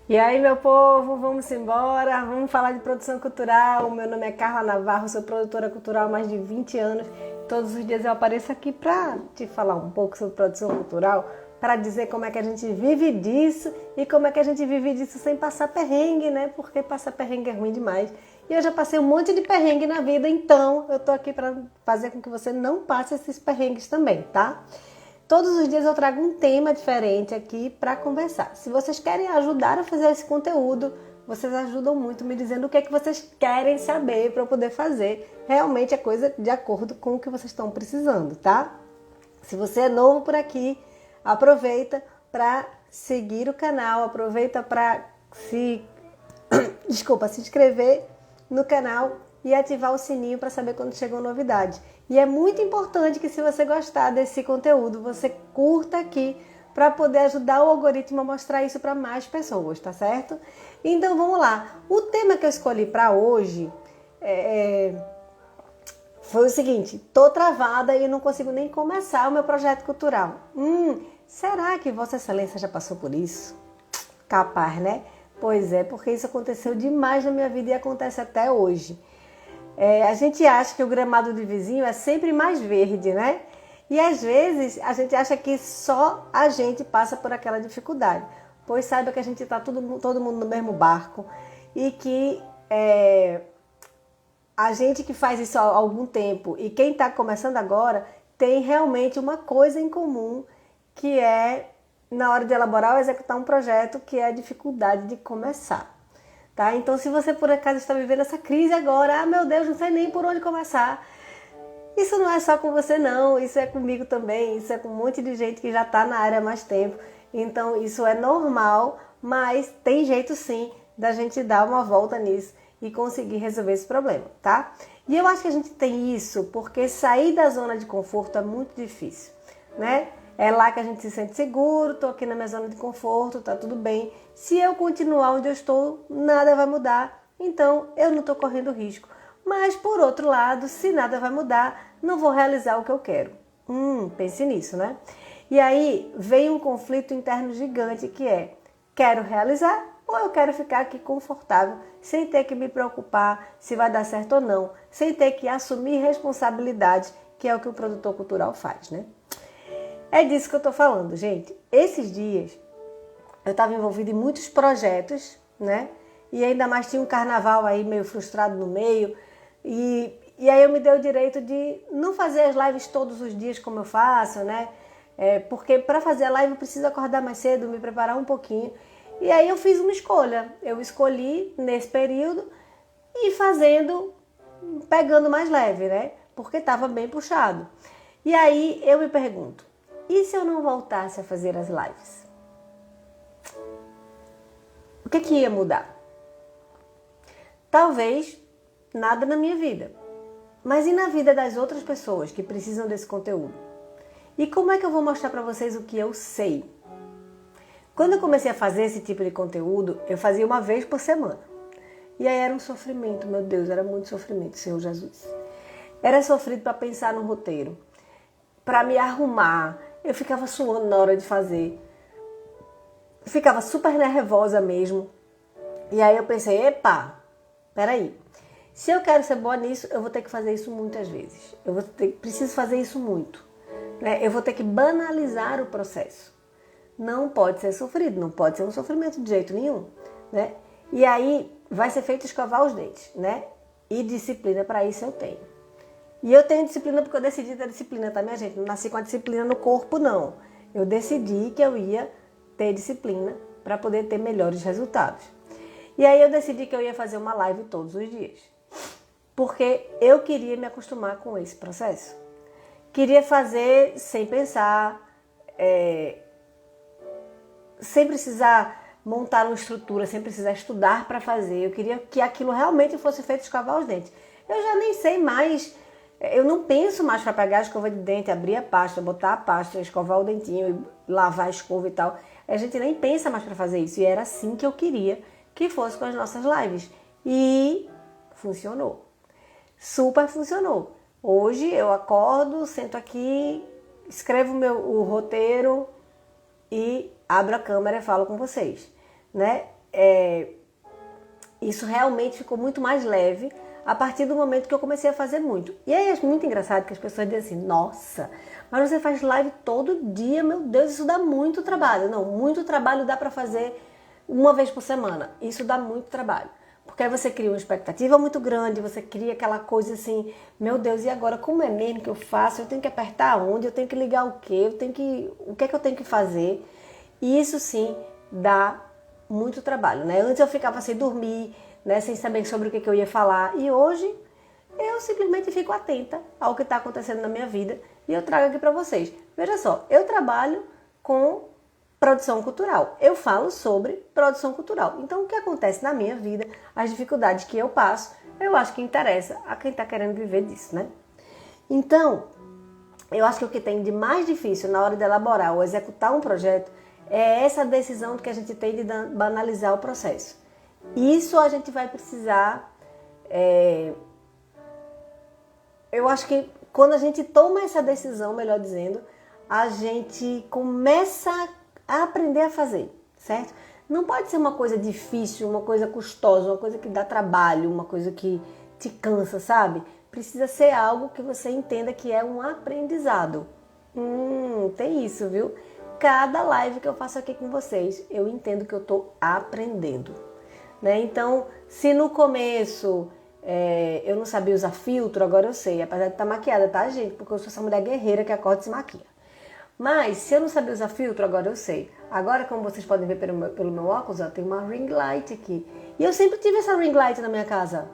E aí, meu povo, vamos embora, vamos falar de produção cultural. Meu nome é Carla Navarro, sou produtora cultural há mais de 20 anos. Todos os dias eu apareço aqui para te falar um pouco sobre produção cultural, para dizer como é que a gente vive disso e como é que a gente vive disso sem passar perrengue, né? Porque passar perrengue é ruim demais. E eu já passei um monte de perrengue na vida, então eu tô aqui para fazer com que você não passe esses perrengues também, tá? Todos os dias eu trago um tema diferente aqui para conversar. Se vocês querem ajudar a fazer esse conteúdo, vocês ajudam muito me dizendo o que é que vocês querem saber para eu poder fazer realmente a coisa de acordo com o que vocês estão precisando, tá? Se você é novo por aqui, aproveita para seguir o canal, aproveita para se inscrever no canal e ativar o sininho para saber quando chegou novidade. E é muito importante que, se você gostar desse conteúdo, você curta aqui para poder ajudar o algoritmo a mostrar isso para mais pessoas, tá certo? Então vamos lá. O tema que eu escolhi para hoje foi o seguinte: tô travada e não consigo nem começar o meu projeto cultural. Será que Vossa Excelência já passou por isso? Capaz, né? Pois é, porque isso aconteceu demais na minha vida e acontece até hoje. A gente acha que o gramado do vizinho é sempre mais verde, né? E às vezes a gente acha que só a gente passa por aquela dificuldade. Pois saiba que a gente está todo mundo no mesmo barco e que a gente que faz isso há algum tempo e quem está começando agora tem realmente uma coisa em comum, que é, na hora de elaborar ou executar um projeto, que é a dificuldade de começar. Tá? Então, se você por acaso está vivendo essa crise agora, meu Deus, não sei nem por onde começar. Isso não é só com você não, isso é comigo também, isso é com um monte de gente que já está na área há mais tempo. Então, isso é normal, mas tem jeito sim da gente dar uma volta nisso e conseguir resolver esse problema, tá? E eu acho que a gente tem isso porque sair da zona de conforto é muito difícil, né? É lá que a gente se sente seguro, tô aqui na minha zona de conforto, tá tudo bem. Se eu continuar onde eu estou, nada vai mudar, então eu não tô correndo risco. Mas, por outro lado, se nada vai mudar, não vou realizar o que eu quero. Pense nisso, né? E aí vem um conflito interno gigante que é: quero realizar ou eu quero ficar aqui confortável, sem ter que me preocupar se vai dar certo ou não, sem ter que assumir responsabilidade, que é o que o produtor cultural faz, né? É disso que eu tô falando, gente. Esses dias eu estava envolvida em muitos projetos, né? E ainda mais tinha um carnaval aí meio frustrado no meio. E aí eu me dei o direito de não fazer as lives todos os dias como eu faço, né? Porque para fazer a live eu preciso acordar mais cedo, me preparar um pouquinho. E aí eu fiz uma escolha. Eu escolhi nesse período e pegando mais leve, né? Porque estava bem puxado. E aí eu me pergunto: e se eu não voltasse a fazer as lives? O que ia mudar? Talvez nada na minha vida. Mas e na vida das outras pessoas que precisam desse conteúdo? E como é que eu vou mostrar para vocês o que eu sei? Quando eu comecei a fazer esse tipo de conteúdo, eu fazia uma vez por semana. E aí era um sofrimento, meu Deus, era muito sofrimento, Senhor Jesus. Era sofrido para pensar no roteiro, para me arrumar. Eu ficava suando na hora de fazer. Ficava super nervosa mesmo. E aí eu pensei: epa, peraí. Se eu quero ser boa nisso, eu vou ter que fazer isso muitas vezes. Preciso fazer isso muito, né? Eu vou ter que banalizar o processo. Não pode ser sofrido, não pode ser um sofrimento de jeito nenhum, né? E aí vai ser feito escovar os dentes, né? E disciplina para isso eu tenho. E eu tenho disciplina porque eu decidi ter disciplina, tá, minha gente? Não nasci com a disciplina no corpo, não. Eu decidi que eu ia ter disciplina para poder ter melhores resultados. E aí eu decidi que eu ia fazer uma live todos os dias. Porque eu queria me acostumar com esse processo. Queria fazer sem pensar, sem precisar montar uma estrutura, sem precisar estudar para fazer. Eu queria que aquilo realmente fosse feito escovar os dentes. Eu já nem sei mais, eu não penso mais para pegar a escova de dente, abrir a pasta, botar a pasta, escovar o dentinho, lavar a escova e tal. A gente nem pensa mais para fazer isso. E era assim que eu queria que fosse com as nossas lives. E funcionou. Super funcionou. Hoje eu acordo, sento aqui, escrevo o roteiro e abro a câmera e falo com vocês, né? isso realmente ficou muito mais leve a partir do momento que eu comecei a fazer muito. E aí é muito engraçado que as pessoas dizem assim, nossa, mas você faz live todo dia, meu Deus, isso dá muito trabalho. Não, muito trabalho dá para fazer uma vez por semana. Isso dá muito trabalho. Porque aí você cria uma expectativa muito grande, você cria aquela coisa assim, meu Deus, e agora como é mesmo que eu faço? Eu tenho que apertar onde? Eu tenho que ligar o quê? O que é que eu tenho que fazer? E isso sim dá muito trabalho, né? Antes eu ficava sem dormir, né, sem saber sobre o que eu ia falar. E hoje eu simplesmente fico atenta ao que está acontecendo na minha vida e eu trago aqui para vocês. Veja só, eu trabalho com produção cultural. Eu falo sobre produção cultural. Então, o que acontece na minha vida, as dificuldades que eu passo, eu acho que interessa a quem está querendo viver disso, né? Então, eu acho que o que tem de mais difícil na hora de elaborar ou executar um projeto é essa decisão que a gente tem de banalizar o processo. Isso a gente vai precisar... Eu acho que quando a gente toma essa decisão, melhor dizendo, a gente começa a aprender a fazer, certo? Não pode ser uma coisa difícil, uma coisa custosa, uma coisa que dá trabalho, uma coisa que te cansa, sabe? Precisa ser algo que você entenda que é um aprendizado. Tem isso, viu? Cada live que eu faço aqui com vocês, eu entendo que eu estou aprendendo, né? Então, se no começo eu não sabia usar filtro, agora eu sei, apesar de estar maquiada, tá, gente? Porque eu sou essa mulher guerreira que acorda e se maquia. Mas, se eu não sabia usar filtro, agora eu sei. Agora, como vocês podem ver pelo meu óculos, ó, tem uma ring light aqui. E eu sempre tive essa ring light na minha casa.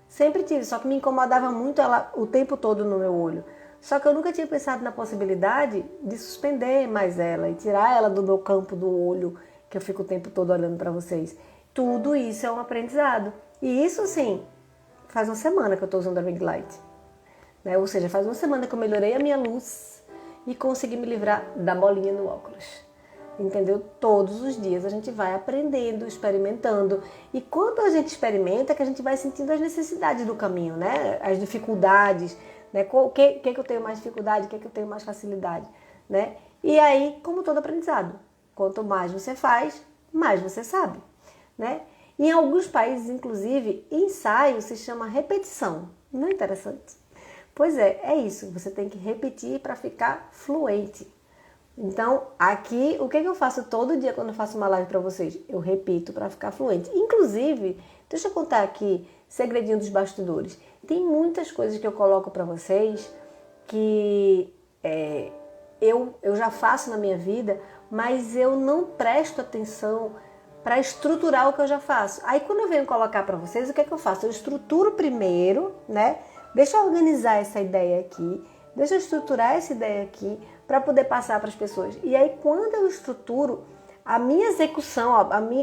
Sempre tive, só que me incomodava muito ela o tempo todo no meu olho. Só que eu nunca tinha pensado na possibilidade de suspender mais ela e tirar ela do meu campo do olho, que eu fico o tempo todo olhando para vocês. Tudo isso é um aprendizado. E isso, sim, faz uma semana que eu estou usando a ring light. Né? Ou seja, faz uma semana que eu melhorei a minha luz e consegui me livrar da bolinha no óculos. Entendeu? Todos os dias a gente vai aprendendo, experimentando. E quando a gente experimenta, é que a gente vai sentindo as necessidades do caminho, né? As dificuldades, né? O que eu tenho mais dificuldade, o que eu tenho mais facilidade, né? E aí, como todo aprendizado, quanto mais você faz, mais você sabe, né? Em alguns países, inclusive, ensaio se chama repetição. Não é interessante? Pois é isso. Você tem que repetir para ficar fluente. Então, aqui, o que eu faço todo dia quando eu faço uma live para vocês? Eu repito para ficar fluente. Inclusive, deixa eu contar aqui, segredinho dos bastidores. Tem muitas coisas que eu coloco para vocês que eu já faço na minha vida, mas eu não presto atenção para estruturar o que eu já faço. Aí, quando eu venho colocar para vocês, o que eu faço? Eu estruturo primeiro, né? Deixa eu organizar essa ideia aqui, deixa eu estruturar essa ideia aqui para poder passar para as pessoas. E aí, quando eu estruturo, a minha execução,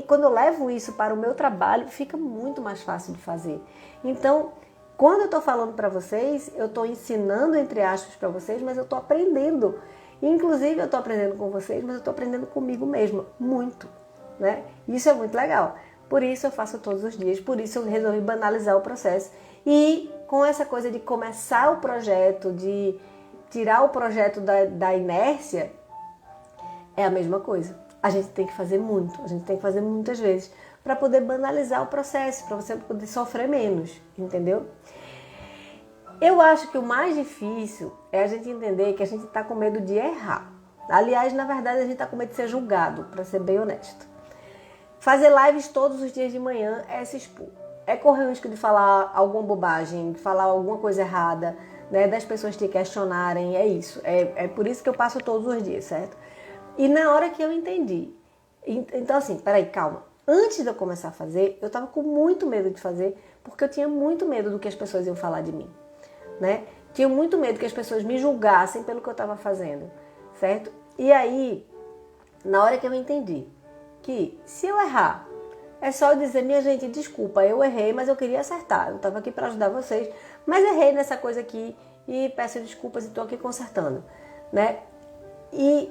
quando eu levo isso para o meu trabalho, fica muito mais fácil de fazer. Então, quando eu estou falando para vocês, eu estou ensinando, entre aspas, para vocês, mas eu estou aprendendo. Inclusive, eu estou aprendendo com vocês, mas eu estou aprendendo comigo mesma, muito, né? Isso é muito legal. Por isso eu faço todos os dias, por isso eu resolvi banalizar o processo. E com essa coisa de começar o projeto, de tirar o projeto da inércia, é a mesma coisa. A gente tem que fazer muito, a gente tem que fazer muitas vezes para poder banalizar o processo, para você poder sofrer menos, entendeu? Eu acho que o mais difícil é a gente entender que a gente está com medo de errar. Aliás, na verdade, a gente está com medo de ser julgado, para ser bem honesto. Fazer lives todos os dias de manhã é se expor. É correr o risco de falar alguma bobagem, de falar alguma coisa errada, né, das pessoas te questionarem, é isso. É por isso que eu passo todos os dias, certo? E na hora que eu entendi, então assim, peraí, calma. Antes de eu começar a fazer, eu tava com muito medo de fazer, porque eu tinha muito medo do que as pessoas iam falar de mim, né? Tinha muito medo que as pessoas me julgassem pelo que eu tava fazendo, certo? E aí, na hora que eu entendi que se eu errar, é só eu dizer, minha gente, desculpa, eu errei, mas eu queria acertar. Eu estava aqui para ajudar vocês, mas errei nessa coisa aqui e peço desculpas e estou aqui consertando, né? E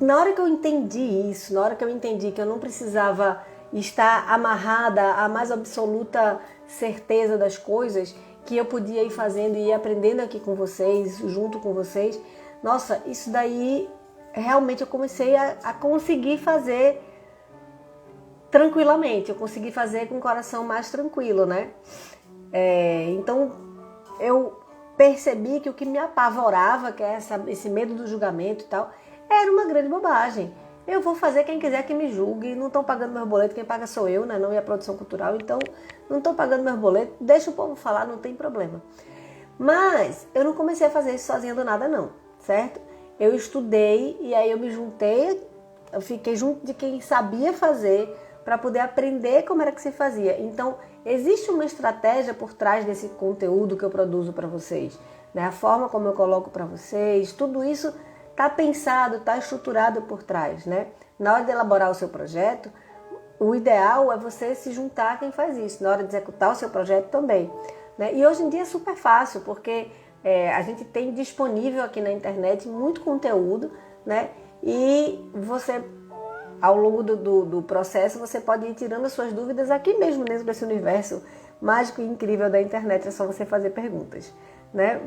na hora que eu entendi isso, na hora que eu entendi que eu não precisava estar amarrada à mais absoluta certeza das coisas, que eu podia ir fazendo e ir aprendendo aqui com vocês, junto com vocês, nossa, isso daí realmente eu comecei a conseguir fazer tranquilamente, eu consegui fazer com o coração mais tranquilo, né? Então eu percebi que o que me apavorava, que é esse medo do julgamento e tal, era uma grande bobagem. Eu vou fazer, quem quiser que me julgue, não estão pagando meus boletos, quem paga sou eu, né? Não é a produção cultural, então não estão pagando meus boletos, deixa o povo falar, não tem problema. Mas eu não comecei a fazer isso sozinha do nada não, certo? Eu estudei e aí eu me juntei, eu fiquei junto de quem sabia fazer para poder aprender como era que se fazia. Então, existe uma estratégia por trás desse conteúdo que eu produzo para vocês, né? A forma como eu coloco para vocês, tudo isso está pensado, está estruturado por trás, né? Na hora de elaborar o seu projeto, o ideal é você se juntar a quem faz isso, na hora de executar o seu projeto também, né? E hoje em dia é super fácil, porque a gente tem disponível aqui na internet muito conteúdo, né? E você, ao longo do processo, você pode ir tirando as suas dúvidas aqui mesmo dentro desse universo mágico e incrível da internet, é só você fazer perguntas, né?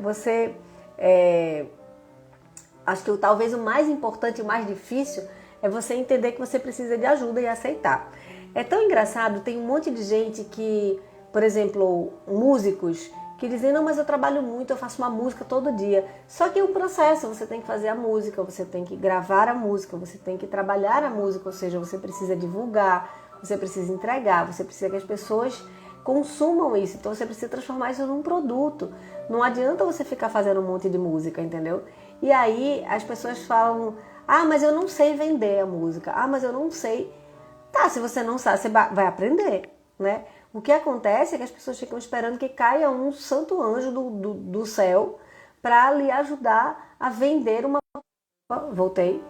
Acho que talvez o mais importante e o mais difícil é você entender que você precisa de ajuda e aceitar. É tão engraçado, tem um monte de gente que, por exemplo, músicos, que dizem, não, mas eu trabalho muito, eu faço uma música todo dia. Só que é um processo, você tem que fazer a música, você tem que gravar a música, você tem que trabalhar a música, ou seja, você precisa divulgar, você precisa entregar, você precisa que as pessoas consumam isso. Então você precisa transformar isso num produto. Não adianta você ficar fazendo um monte de música, entendeu? E aí as pessoas falam, ah, mas eu não sei vender a música, ah, mas eu não sei. Tá, se você não sabe, você vai aprender, né? O que acontece é que as pessoas ficam esperando que caia um santo anjo do céu para lhe ajudar a vender uma... Voltei.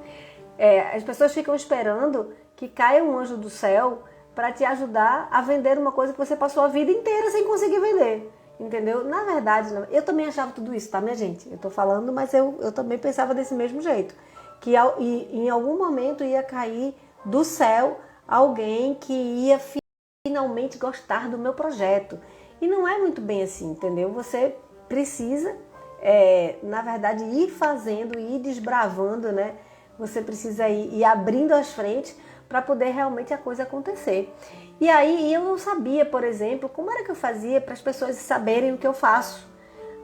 As pessoas ficam esperando que caia um anjo do céu para te ajudar a vender uma coisa que você passou a vida inteira sem conseguir vender. Entendeu? Na verdade, eu também achava tudo isso, tá, minha gente? Eu tô falando, mas eu também pensava desse mesmo jeito. Que em algum momento ia cair do céu alguém que ia finalmente gostar do meu projeto. E não é muito bem assim, entendeu? Você precisa, na verdade, ir fazendo, ir desbravando, né? Você precisa ir abrindo as frentes para poder realmente a coisa acontecer. E aí eu não sabia, por exemplo, como era que eu fazia para as pessoas saberem o que eu faço,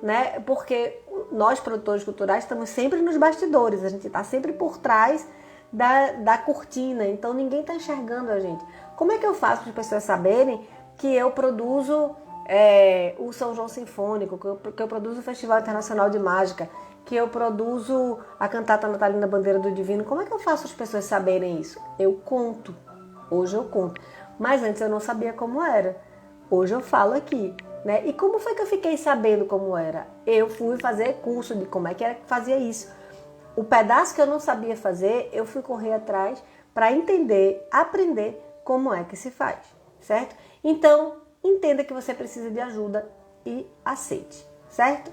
né? Porque nós, produtores culturais, estamos sempre nos bastidores, a gente está sempre por trás da cortina, então ninguém está enxergando a gente. Como é que eu faço para as pessoas saberem que eu produzo o São João Sinfônico, que eu produzo o Festival Internacional de Mágica, que eu produzo a cantata natalina Bandeira do Divino? Como é que eu faço as pessoas saberem isso? Eu conto. Hoje eu conto. Mas antes eu não sabia como era. Hoje eu falo aqui, né? E como foi que eu fiquei sabendo como era? Eu fui fazer curso de como é que era que fazia isso. O pedaço que eu não sabia fazer, eu fui correr atrás para entender, aprender como é que se faz, certo? Então, entenda que você precisa de ajuda e aceite, certo?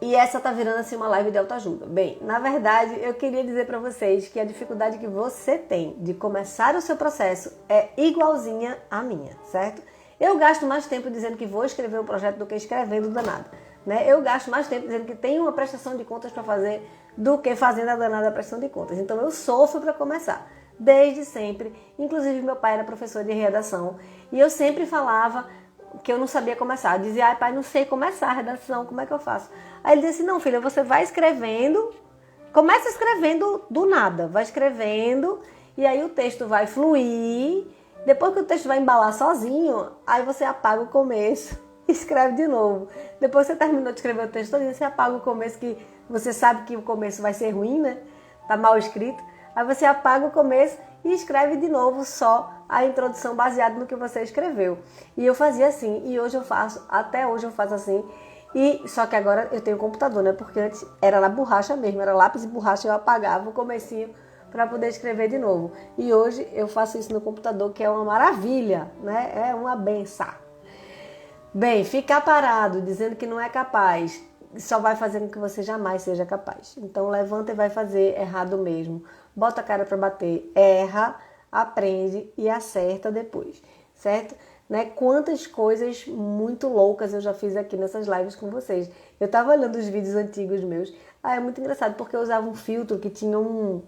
E essa tá virando assim uma live de autoajuda. Bem, na verdade, eu queria dizer para vocês que a dificuldade que você tem de começar o seu processo é igualzinha à minha, certo? Eu gasto mais tempo dizendo que vou escrever um projeto do que escrevendo danada, né? Eu gasto mais tempo dizendo que tenho uma prestação de contas para fazer do que fazendo a danada prestação de contas. Então eu sofro para começar, desde sempre. Inclusive meu pai era professor de redação e eu sempre falava que eu não sabia começar. Eu dizia, ai pai, não sei começar a redação, como é que eu faço? Aí ele disse assim, não filha, você vai escrevendo, começa escrevendo do nada, vai escrevendo e aí o texto vai fluir, depois que o texto vai embalar sozinho, aí você apaga o começo e escreve de novo. Depois que você terminou de escrever o texto todo, você apaga o começo, que você sabe que o começo vai ser ruim, né? Tá mal escrito. Aí você apaga o começo e escreve de novo só a introdução baseada no que você escreveu. E eu fazia assim, e hoje eu faço, até hoje eu faço assim. E só que agora eu tenho computador, né? Porque antes era na borracha mesmo, era lápis e borracha, eu apagava o comecinho para poder escrever de novo. E hoje eu faço isso no computador, que é uma maravilha, né? É uma benção. Bem, ficar parado dizendo que não é capaz só vai fazer com que você jamais seja capaz. Então levanta e vai fazer errado mesmo. Bota a cara para bater, erra, aprende e acerta depois, certo? né? Quantas coisas muito loucas eu já fiz aqui nessas lives com vocês. Eu tava olhando os vídeos antigos meus. É muito engraçado, porque eu usava um filtro que tinha um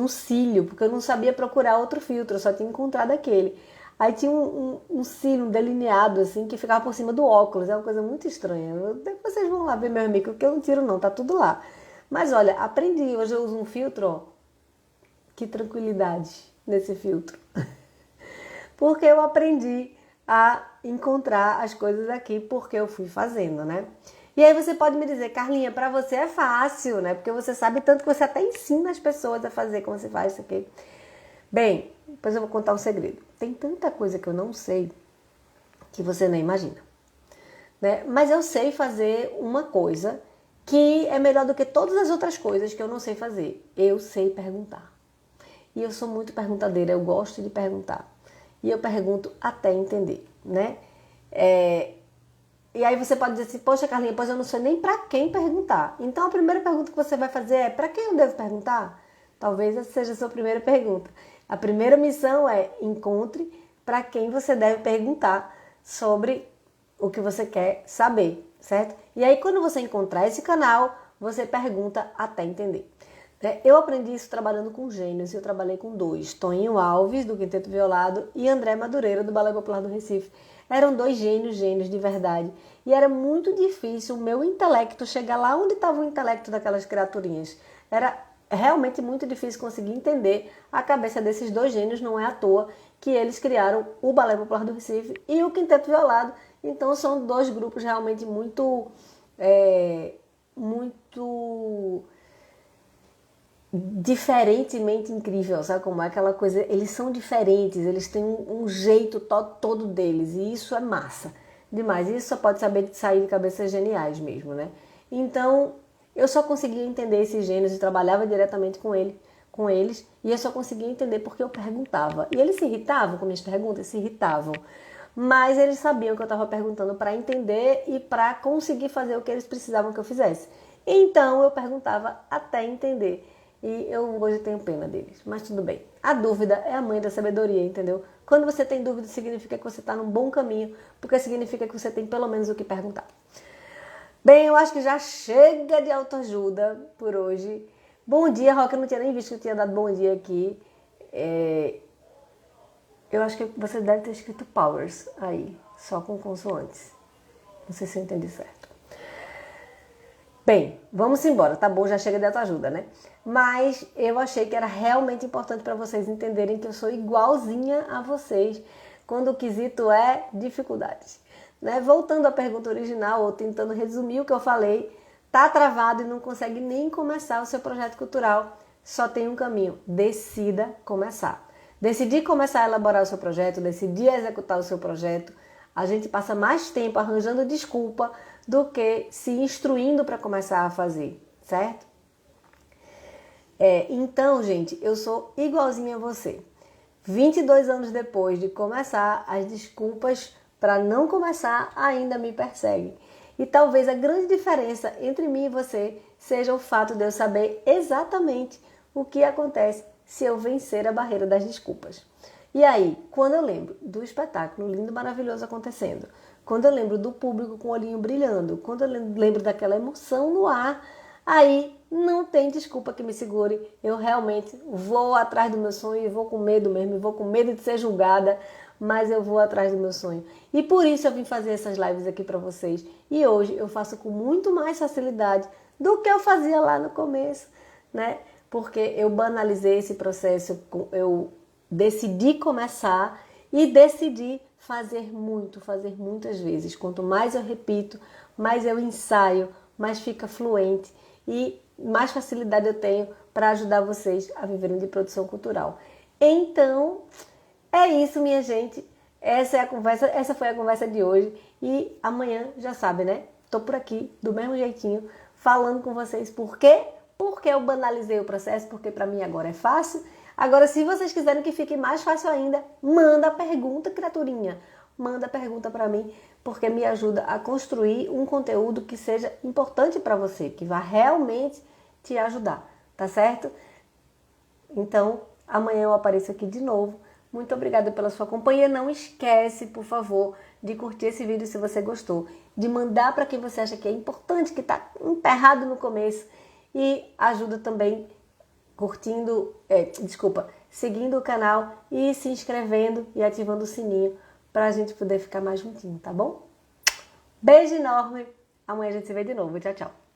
cílio, porque eu não sabia procurar outro filtro, eu só tinha encontrado aquele. Aí tinha um cílio delineado, assim, que ficava por cima do óculos. É uma coisa muito estranha. Depois vocês vão lá ver meu amigo, porque eu não tiro não, tá tudo lá. Mas olha, aprendi. Hoje eu uso um filtro, ó. Que tranquilidade nesse filtro. Porque eu aprendi a encontrar as coisas aqui, porque eu fui fazendo, né? E aí você pode me dizer, Carlinha, pra você é fácil, né? Porque você sabe tanto que você até ensina as pessoas a fazer como você faz isso aqui. Bem, depois eu vou contar um segredo. Tem tanta coisa que eu não sei que você nem imagina, né? Mas eu sei fazer uma coisa que é melhor do que todas as outras coisas que eu não sei fazer. Eu sei perguntar. E eu sou muito perguntadeira, eu gosto de perguntar. E eu pergunto até entender, né? E aí você pode dizer assim, poxa, Carlinha, pois eu não sei nem pra quem perguntar. Então a primeira pergunta que você vai fazer é, pra quem eu devo perguntar? Talvez essa seja a sua primeira pergunta. A primeira missão é encontre para quem você deve perguntar sobre o que você quer saber, certo? E aí quando você encontrar esse canal, você pergunta até entender. Eu aprendi isso trabalhando com gênios, eu trabalhei com dois, Toninho Alves, do Quinteto Violado, e André Madureira, do Balé Popular do Recife. Eram dois gênios de verdade. E era muito difícil o meu intelecto chegar lá onde estava o intelecto daquelas criaturinhas. Era realmente muito difícil conseguir entender a cabeça desses dois gênios, não é à toa que eles criaram o Balé Popular do Recife e o Quinteto Violado. Então são dois grupos realmente muito diferentemente incrível, sabe como é aquela coisa? Eles são diferentes, eles têm um jeito todo deles e isso é massa demais. Isso só pode sair de cabeças geniais mesmo, né? Então eu só conseguia entender esses gênios e trabalhava diretamente com eles e eu só conseguia entender porque eu perguntava. E eles se irritavam com minhas perguntas, se irritavam. Mas eles sabiam que eu estava perguntando para entender e para conseguir fazer o que eles precisavam que eu fizesse. Então eu perguntava até entender. E eu hoje tenho pena deles, mas tudo bem. A dúvida é a mãe da sabedoria, entendeu? Quando você tem dúvida, significa que você está num bom caminho, porque significa que você tem pelo menos o que perguntar. Bem, eu acho que já chega de autoajuda por hoje. Bom dia, Roca, eu não tinha nem visto que eu tinha dado bom dia aqui. Eu acho que você deve ter escrito Powers aí, só com consoantes. Não sei se eu entendi certo. Bem, vamos embora, tá bom? Já chega de autoajuda, né? Mas eu achei que era realmente importante para vocês entenderem que eu sou igualzinha a vocês quando o quesito é dificuldades, né? Voltando à pergunta original, ou tentando resumir o que eu falei, tá travado e não consegue nem começar o seu projeto cultural, só tem um caminho: decida começar. Decidir começar a elaborar o seu projeto, decidir executar o seu projeto, a gente passa mais tempo arranjando desculpa do que se instruindo para começar a fazer, certo? Então, gente, eu sou igualzinha a você. 22 anos depois de começar, as desculpas para não começar ainda me perseguem. E talvez a grande diferença entre mim e você seja o fato de eu saber exatamente o que acontece se eu vencer a barreira das desculpas. E aí, quando eu lembro do espetáculo lindo, maravilhoso acontecendo, quando eu lembro do público com o olhinho brilhando, quando eu lembro daquela emoção no ar, aí não tem desculpa que me segure. Eu realmente vou atrás do meu sonho e vou com medo mesmo, vou com medo de ser julgada, mas eu vou atrás do meu sonho. E por isso eu vim fazer essas lives aqui para vocês. E hoje eu faço com muito mais facilidade do que eu fazia lá no começo, né? Porque eu banalizei esse processo, eu decidi começar e decidi fazer muitas vezes. Quanto mais eu repito, mais eu ensaio, mais fica fluente e mais facilidade eu tenho para ajudar vocês a viverem de produção cultural. Então, é isso, minha gente. Essa foi a conversa de hoje e amanhã já sabe, né? Tô por aqui do mesmo jeitinho, falando com vocês. Por quê? Porque eu banalizei o processo, porque para mim agora é fácil. Agora, se vocês quiserem que fique mais fácil ainda, manda a pergunta, criaturinha. Manda a pergunta para mim, porque me ajuda a construir um conteúdo que seja importante para você, que vá realmente te ajudar, tá certo? Então, amanhã eu apareço aqui de novo Muito obrigada pela sua companhia. Não esquece, por favor, de curtir esse vídeo se você gostou, de mandar para quem você acha que é importante, que está emperrado no começo, e ajuda também seguindo o canal e se inscrevendo e ativando o sininho para a gente poder ficar mais juntinho, tá bom? Beijo enorme. Amanhã a gente se vê de novo. Tchau, tchau.